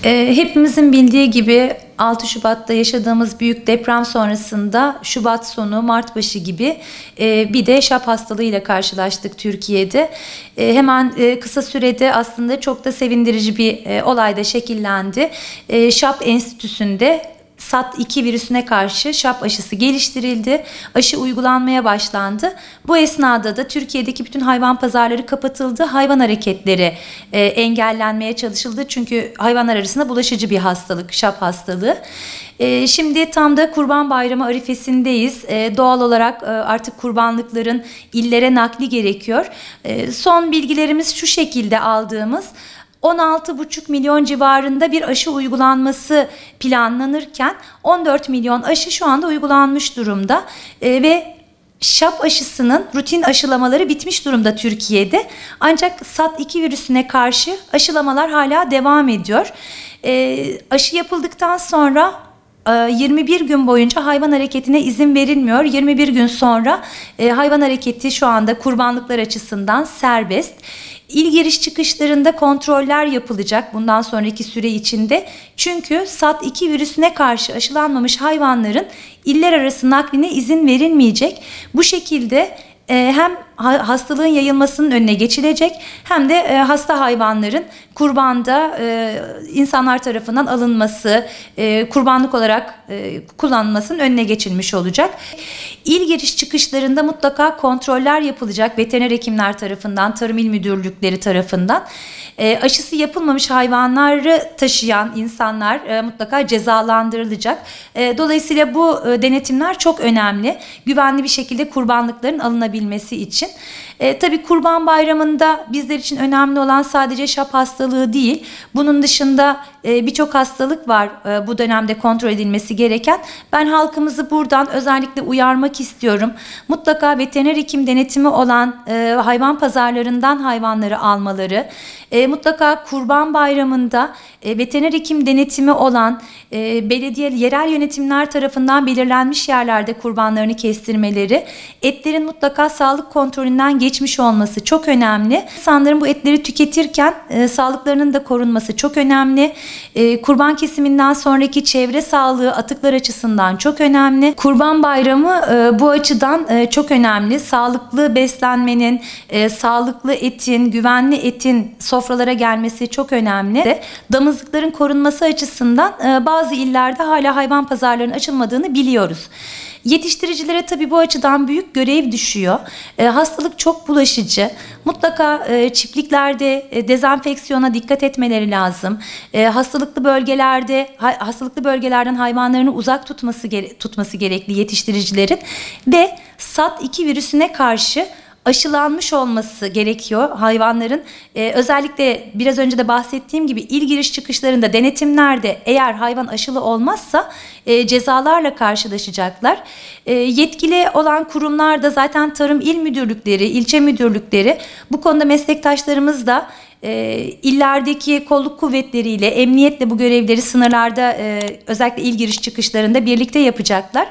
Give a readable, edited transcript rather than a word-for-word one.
Hepimizin bildiği gibi 6 Şubat'ta yaşadığımız büyük deprem sonrasında Şubat sonu, Mart başı gibi bir de şap hastalığıyla karşılaştık Türkiye'de. Hemen kısa sürede aslında çok da sevindirici bir olay da şekillendi. Şap Enstitüsü'nde SAT-2 virüsüne karşı şap aşısı geliştirildi. Aşı uygulanmaya başlandı. Bu esnada da Türkiye'deki bütün hayvan pazarları kapatıldı. Hayvan hareketleri engellenmeye çalışıldı. Çünkü hayvanlar arasında bulaşıcı bir hastalık, şap hastalığı. Şimdi tam da Kurban Bayramı arifesindeyiz. Doğal olarak artık kurbanlıkların illere nakli gerekiyor. Son bilgilerimiz şu şekilde aldığımız: 16,5 milyon civarında bir aşı uygulanması planlanırken 14 milyon aşı şu anda uygulanmış durumda ve şap aşısının rutin aşılamaları bitmiş durumda Türkiye'de. Ancak SAT-2 virüsüne karşı aşılamalar hala devam ediyor. Aşı yapıldıktan sonra 21 gün boyunca hayvan hareketine izin verilmiyor. 21 gün sonra hayvan hareketi şu anda kurbanlıklar açısından serbest. İl giriş çıkışlarında kontroller yapılacak bundan sonraki süre içinde. Çünkü SAT-2 virüsüne karşı aşılanmamış hayvanların iller arası nakline izin verilmeyecek. Bu şekilde hem hastalığın yayılmasının önüne geçilecek hem de hasta hayvanların kurbanda insanlar tarafından alınması, kurbanlık olarak kullanılmasının önüne geçilmiş olacak. İl giriş çıkışlarında mutlaka kontroller yapılacak veteriner hekimler tarafından, tarım il müdürlükleri tarafından. Aşısı yapılmamış hayvanları taşıyan insanlar mutlaka cezalandırılacak. Dolayısıyla bu denetimler çok önemli. Güvenli bir şekilde kurbanlıkların alınabilmesi için. Tabii Kurban Bayramı'nda bizler için önemli olan sadece şap hastalığı değil. Bunun dışında birçok hastalık var bu dönemde kontrol edilmesi gereken. Ben halkımızı buradan özellikle uyarmak istiyorum. Mutlaka veteriner hekim denetimi olan hayvan pazarlarından hayvanları almaları, mutlaka Kurban Bayramı'nda veteriner hekim denetimi olan belediye, yerel yönetimler tarafından belirlenmiş yerlerde kurbanlarını kestirmeleri, etlerin mutlaka sağlık kontrolünden geçmiş olması çok önemli. İnsanların bu etleri tüketirken sağlıklarının da korunması çok önemli. Kurban kesiminden sonraki çevre sağlığı atıklar açısından çok önemli. Kurban Bayramı bu açıdan çok önemli. Sağlıklı beslenmenin, sağlıklı etin, güvenli etin sofralara gelmesi çok önemli. Damızlıkların korunması açısından bazı illerde hala hayvan pazarlarının açılmadığını biliyoruz. Yetiştiricilere tabii bu açıdan büyük görev düşüyor. Hastalık çok bulaşıcı. Mutlaka çiftliklerde dezenfeksiyona dikkat etmeleri lazım. Hastalıklı bölgelerden hayvanlarını uzak tutması gerekli yetiştiricilerin ve SAT-2 virüsüne karşı aşılanmış olması gerekiyor hayvanların. Özellikle biraz önce de bahsettiğim gibi il giriş çıkışlarında, denetimlerde eğer hayvan aşılı olmazsa cezalarla karşılaşacaklar. Yetkili olan kurumlar da zaten tarım il müdürlükleri, ilçe müdürlükleri, bu konuda meslektaşlarımız da illerdeki kolluk kuvvetleriyle, emniyetle bu görevleri sınırlarda özellikle il giriş çıkışlarında birlikte yapacaklar.